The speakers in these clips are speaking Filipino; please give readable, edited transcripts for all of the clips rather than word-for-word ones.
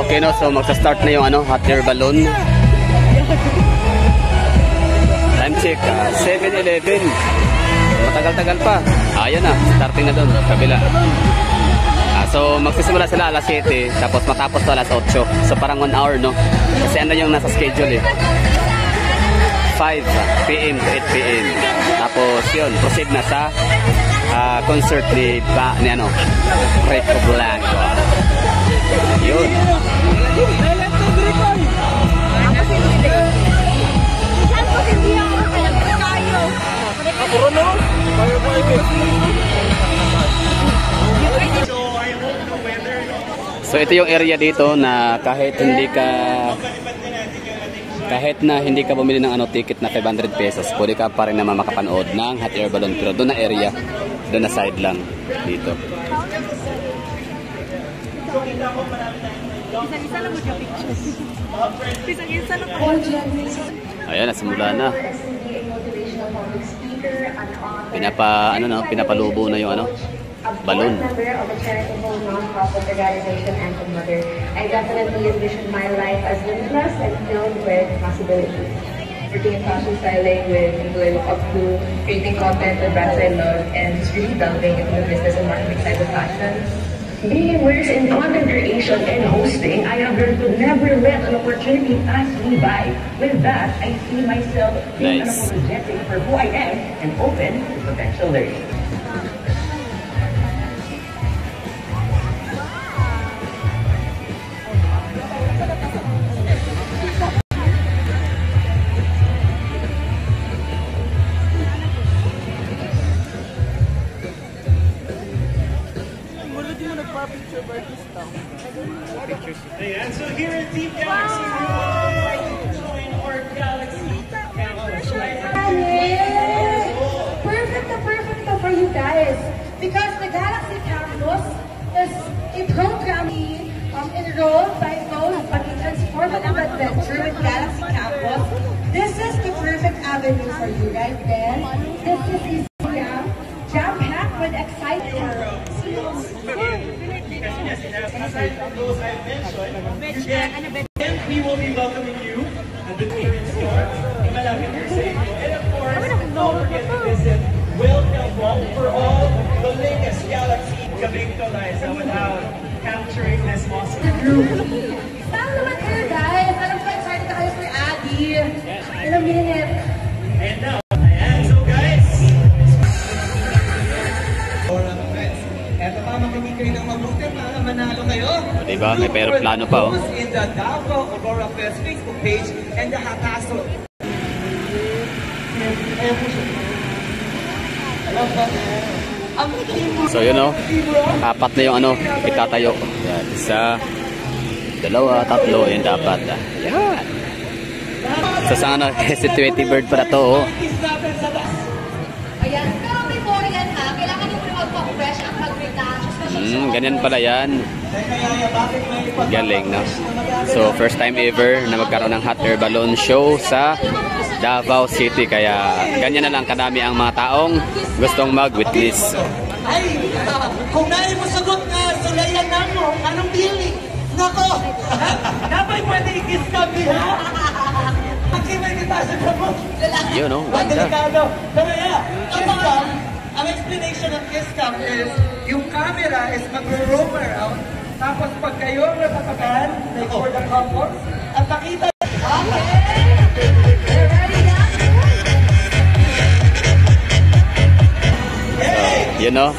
Okay no, so magsa-start na yung ano, hot air balloon. Time check, 7:11. Matagal-tagal pa. Ayan na, starting na doon, kabila. So magsisimula sila alas 7, tapos matapos to alas 8. So parang 1 hour no. Kasi ano yung nasa schedule eh. 5 PM to 8 PM. Tapos yun, proceed na sa concert ni ano, Rico Blanco. Yun. So ito yung area dito na kahit na hindi ka bumili ng ano ticket na 500 pesos, pwede ka pa rin naman makapanood ng hot air balloon, pero doon na area, doon na side lang dito. Ayan, nasimula na. Pinapalubo na yung ano, balloon. I definitely envision my life as limitless and filled with possibilities. Working in fashion styling with people I look up to, creating content with brands I love, and just really delving into the business and marketing side of fashion. Being immersed in content creation and hosting, I have learned to never let an opportunity pass me by. With that, I see myself being unapologetic for who I am and open to potential learning. And so here at Team Galaxy, we would like to join our Galaxy campus. Perfect for you guys, because the Galaxy Campus is a program enrolled by those on a transformative adventure with Galaxy Campus. This is the perfect avenue for you guys. Then this is easy, jam-packed with excitement. Those I've mentioned, and we will be welcoming you at the clearance store in Malapit City. And of course, don't forget to visit Welcome Home for all the latest Galaxy Gabing Liza without capturing this awesome group. Stop naman here, guys. Alam ko, excited na kayo for Addy. In a minute. And now, so guys, eto pa, makinig kayo ng mabuti para manalo kayo. Diba? May pero plano pa oh. In the Davao Aurora Fest Facebook page and the Hataso. So yun oh, 4 na yung ano, itatayo. Yan, 1, 2, 3, yun dapat. Yan. So sa ano, si Tweety Bird para to oh. Ayan, pero before yan ha, kailangan nyo mag-fresh ang mag-retouch. Ganyan pala yan. Galing no. So first time ever na magkaroon ng hot air balloon show sa Davao City, kaya ganyan na lang kadami ang mga taong gustong mag-witness. Ay, kung nai mo sagot na sulayan na mo, anong dili? Nako! Dapat pwede i-kiss kami, ha? Magkimay kita sa mo. Yun no, ganda. Pero yeah, kiss cam, ang explanation ng kiss cam is, yung camera is mag-roam around, tapos pag kayo napatakan, like for the couples, at nakita. Yun no.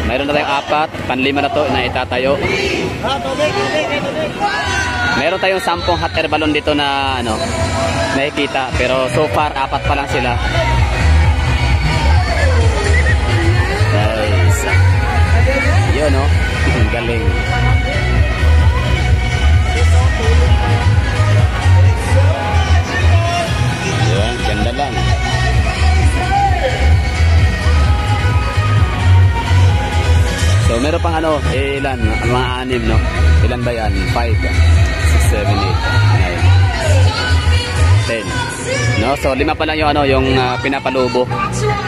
Mayroon na tayong 4, panlima na to na itatayo. Meron tayong 10 hot air balloon dito na ano, nakikita, pero so far 4 pa lang sila. Nice. Yun no. Galing. Yun, ganda lang. So meron pang ano, ilan, mga 6 no? Ilan ba yan? 5, 6, 7, 8, 9, 10. No? So 5 pa lang yung ano, yung pinapalubo.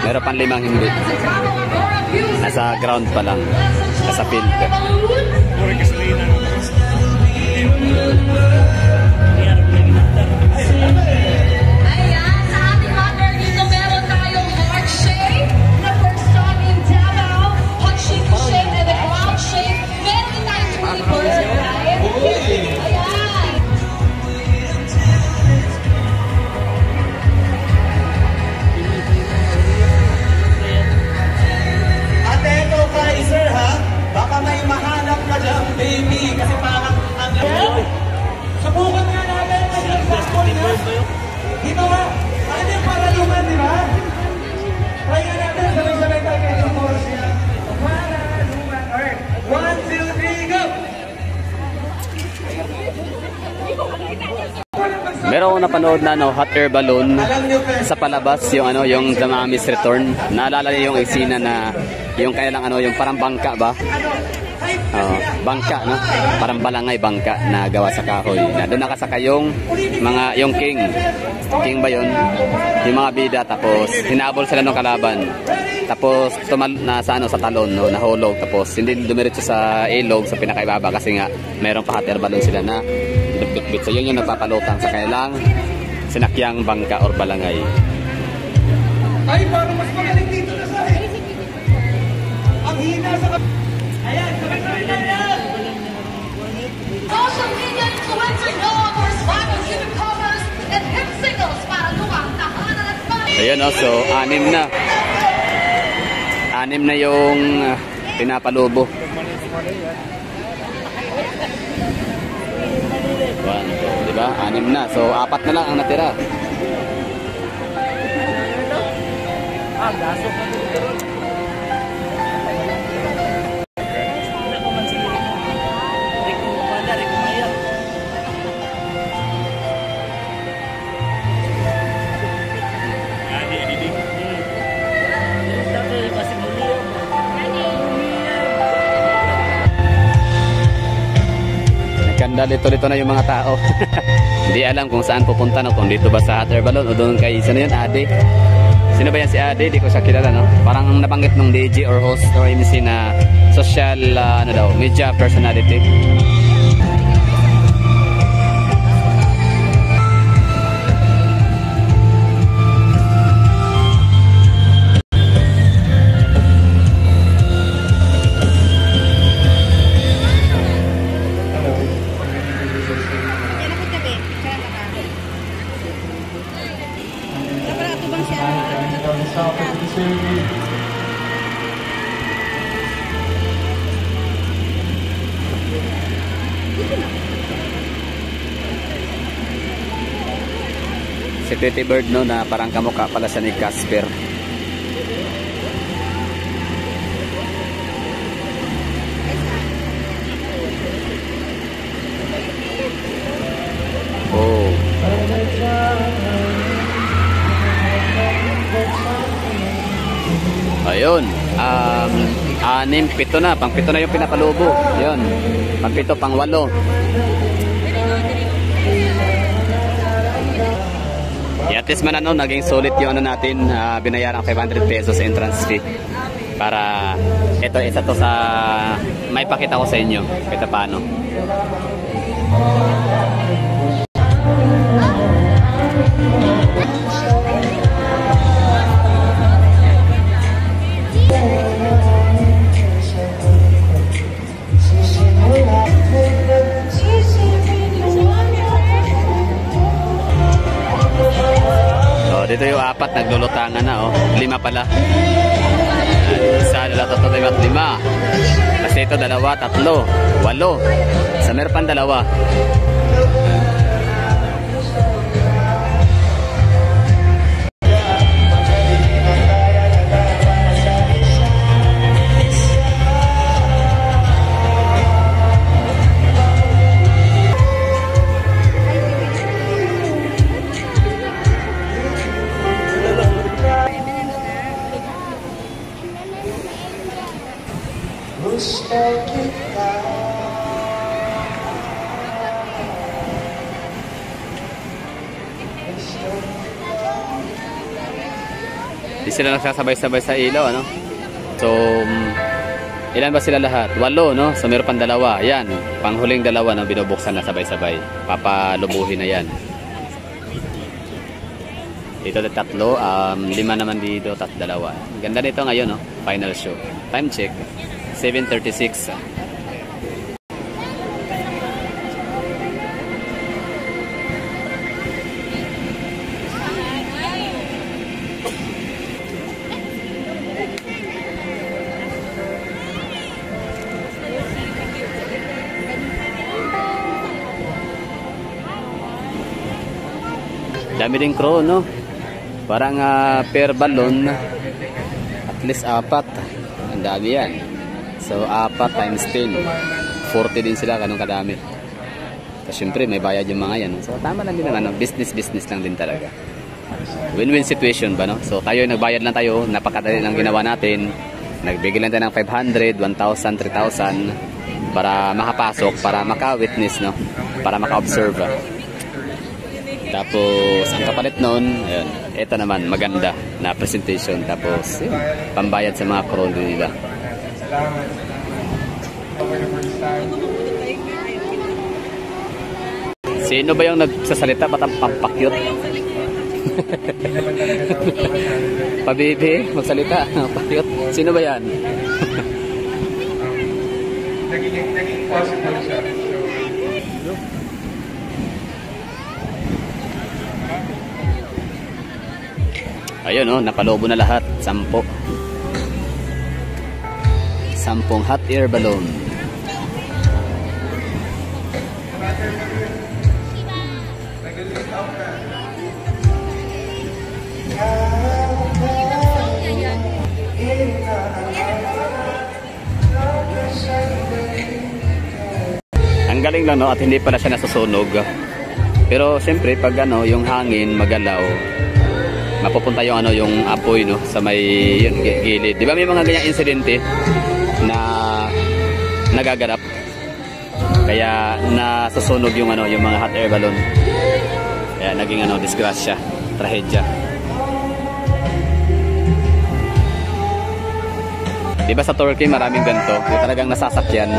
Meron pang 5 hindi. Nasa ground pa lang. Nasa field. meron akong napanood na hot air balloon sa palabas, yung yung The Mummy's Return. Naalala niyo yung eksena na yung kailang yung parang bangka ba? Bangka, no? Parang balangay bangka na gawa sa kahoy. Na doon nakasakay yung king ba yun? Yung mga bida, tapos hinabol sila ng kalaban. Tapos sa talon, no, nahulog, tapos hindi dumiretso sa ilog sa pinakaibaba kasi nga mayroong pa hot air balloon sila na bit-bit. So yun yung nagpapalutang sa kailang sinakyang bangka or balangay. Ay, parang mas magaling dito na sa akin. Ang hina sa... Ayan, sabay-sabay na yan! Social media influencer known for his viral human covers and hit singles para luwang tahanan at money. Ayan, so anim na yung pinapalubo. 1, 2, diba? 6 na. So 4 na lang ang natira. Lito-lito na yung mga tao. Hindi alam kung saan pupunta, no? Kung dito ba sa hot air balloon o doon kay sino yun, Ade. Sino ba yan si Ade? Di ko siya kilala, no? Parang nabanggit ng DJ or host or MC na social media personality. Si Pretty Bird, no, na parang kamukha pala siya ni Casper. Oh. Ayun. 6, 7 na. Pang 7 na yung pinapalubo. Ayun. Pang 7, pang 8. At least man naging solid yung natin, binayaran 500 pesos entrance fee para isa to sa may pakita ko sa inyo kahit paano. Dito yung 4 naglulutangan na, 5 pala. 1, 2, 3, 4, 5. Kasi ito 2, 3, 8. Sa meron pang 2. Di sila nagsasabay-sabay sa ilaw, ano? So, ilan ba sila lahat? 8, no? So, meron pang 2. Yan, panghuling 2 na binubuksan na sabay-sabay. Papalubuhin na yan. Dito 3, 5 naman dito, 2. Ganda nito ngayon, no? Final show. Time check, 7:36. Dami din crew, no? Parang per balloon at least 4. Ang dami yan. So 4 times 10, 40 din sila, ganun kadami. Tapos syempre may bayad yung mga yan. So tama lang din naman, no? Business lang din talaga. Win-win situation ba, no? So tayo nagbayad lang tayo, napakadali lang ginawa natin. Nagbigay lang tayo ng 500, 1,000, 3,000 para makapasok, para maka-witness, no? Para maka-observe. Tapos ang kapalit noon, ayun, ito naman maganda na presentation. Tapos yun, pambayad sa mga crew nila. Sino ba yung nagsasalita? Ba't ang pampakyot? Pabibi, magsalita. Pakyot. Sino ba yan? Naging possible siya. Ayun, oh, napalobo na lahat. 10. 10 hot air balloon. Ang galing lang, no, at hindi pala siya nasusunog. Pero siyempre pag ano, yung hangin magalaw, mapupunta yung ano, yung apoy, no, sa may yun, gilid. Di ba may mga ganyang insidente na nagaganap? Kaya nasusunog yung ano, yung mga hot air balloon. Kaya naging ano, disgrasya, trahedya. Di ba sa Turkey maraming ganito, yung talagang nasasakyan.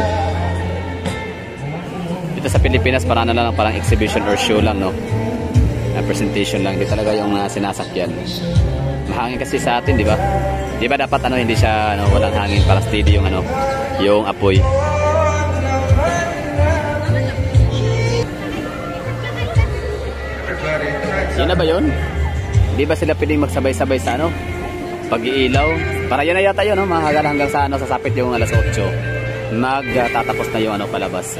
Dito sa Pilipinas parang ano lang, parang exhibition or show lang, no? Presentation lang, di talaga yung sinasakyan. Mahangin kasi sa atin, di ba? Di ba dapat ano, hindi siya ano, walang hangin para steady yung ano, yung apoy. Sino ba yun? Di ba sila pwedeng magsabay-sabay sa ano, pag-iilaw? Para yun na yata yun, no? Mahagal hanggang sa ano, sasapit yung alas 8. Magtatapos na yung ano, palabas.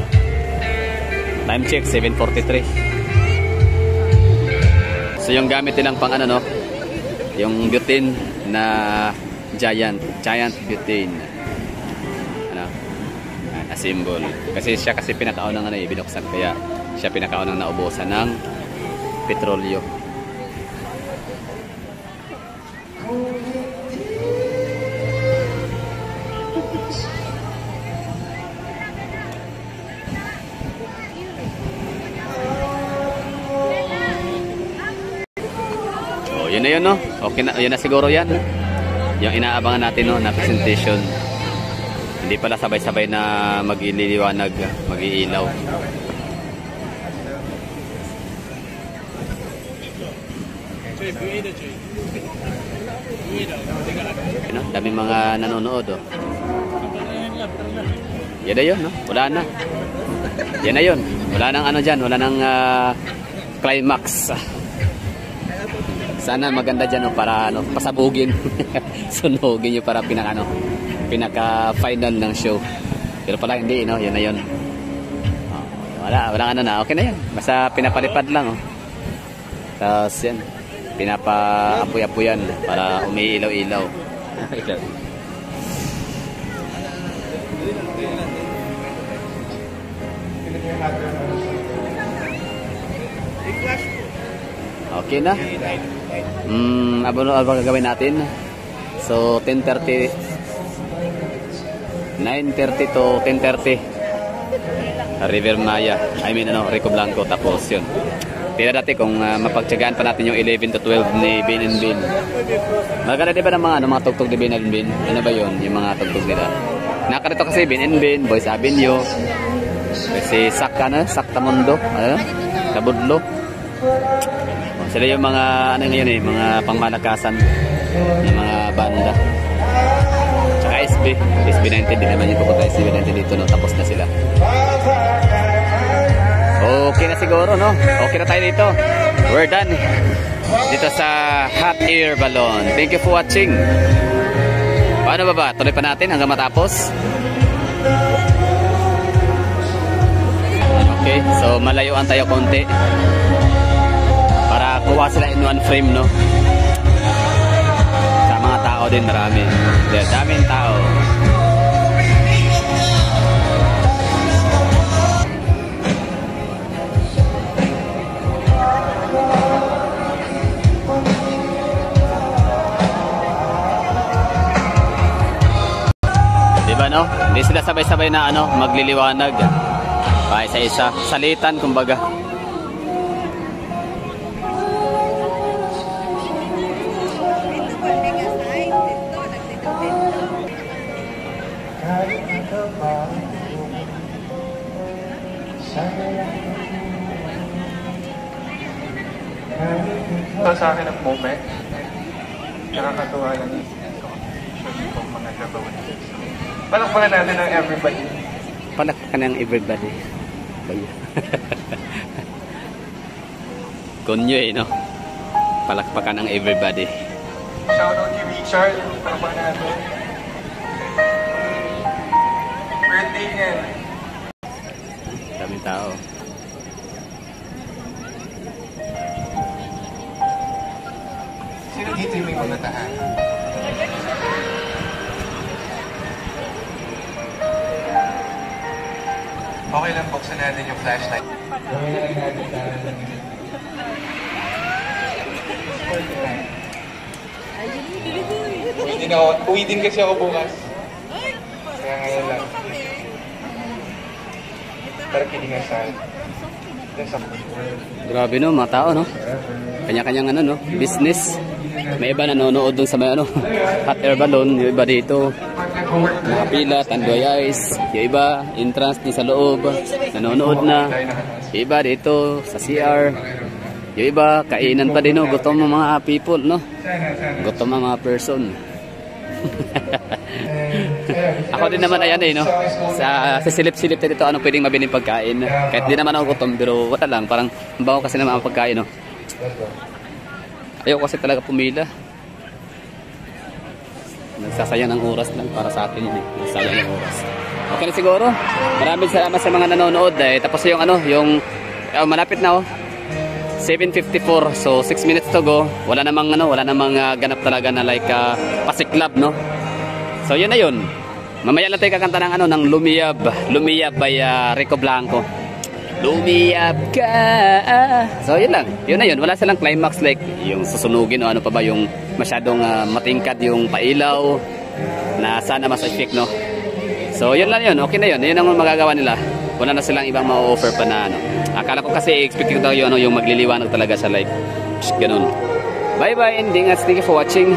Time check, 7:43. So yung gamit nilang pang ano, no, yung butane na giant butane, ano, na symbol. Kasi siya kasi pinakaunang ano, binuksan, kaya siya pinakaunang naubusan ng petrolyo. Yun na yun, no? Okay na, yun na siguro yan. Yung inaabangan natin, no, na presentation. Hindi pala sabay-sabay na mag-ililiwanag, mag-iilaw. You know, daming mga nanonood, oh. Yan na yun, no? Wala na. Yan na yun. Wala nang ano dyan, wala nang climax. Sana maganda dyan, no, para ano, pasabugin. Sunugin nyo para pinaka-final ng show. Pero pala hindi, no? Yan na yun. Walang ano na. Okay na yan. Basta pinapalipad lang, oh. Tapos yan. Pinapa-apoy-apoyan para umiilaw-ilaw. Okay na. Ano gagawin natin? So 10:30, 9:30 to 10:30 River Maya, Rico Blanco. Tapos yun, tira dati kung mapagtsagaan pa natin yung 11 to 12 ni Bin and Bin. Maganda diba ng mga tugtog ni Bin and Bin? Ano ba yun? Yung mga tugtog nila. Nakarito kasi Bin and Bin, Boys Avenue, kasi Saktamundo, Kabudlo. Sila yung mga ano ngayon, mga pangmalakasan ng mga banda. Tsaka SB19, di naman yung pupunta SB19 dito, no? Tapos na sila. Okay na siguro, no? Okay na tayo dito. We're done dito sa hot air balloon. Thank you for watching. Paano ba? Tuloy pa natin hanggang matapos. Okay, so malayuan tayo konti para kuha sila in one frame, no? Sa mga tao din, marami. Daming tao. sila sabay-sabay na ano, magliliwanag. Pa isa-isa, salitan kumbaga. Ito sa akin ang moment. Nakakatuwa lang yung usually kung mga gagawin. Palakpakan natin ang everybody. Palakpakan ng everybody. Kunyo eh, no? Palakpakan ng everybody. Shoutout kay Richard. Palakpakan natin. Birthday niya. Daming tao. Sino dito yung may mga tahanan? Okay lang, buksan natin yung flashlight. Okay lang natin uwi din kasi ako bukas. Kaya ngayon lang. Para kilingasan. Grabe no, mga tao no. Kanya-kanyang ano no, business. May iba nanonood dun sa may ano, hot air balloon, yung iba dito. Nakapila, Tanduay Ice, yung iba, entrance din sa loob, nanonood na. Yung iba dito, sa CR. Yung iba, kainan pa din, no? Gutom ang mga people, no? Gutom ang mga person. Ako din naman, ayan eh, no? Sa silip-silip na dito, anong pwedeng mabiling pagkain. Kahit di naman ako gutom, pero wala lang. Parang, ang bago kasi naman ang pagkain, no? Ayoko kasi talaga pumila. Nagsasayang ng oras lang para sa akin yun eh. Nagsasayang ng oras. Okay na siguro. Maraming salamat sa mga nanonood eh. Tapos yung ano, yung malapit na oh. 7:54. So 6 minutes to go. Wala namang ano, wala namang ganap talaga na like pasiklab, no. So yun na yun. Mamaya lang tayo kakanta ng ano, ng Lumiyab. Lumiyab by Rico Blanco. Lumiyab ka. So yun lang. Yun na yun. Wala silang climax like yung susunugin o ano pa ba yung masyadong matingkad yung pailaw na sana mas effect, no. So yun lang yun. Okay na yun. Yun ang magagawa nila. Wala na silang ibang ma-offer pa na ano. Akala ko kasi expecting daw yung, ano, yung magliliwanag talaga sa like ganun. Bye bye ending. Thank you for watching.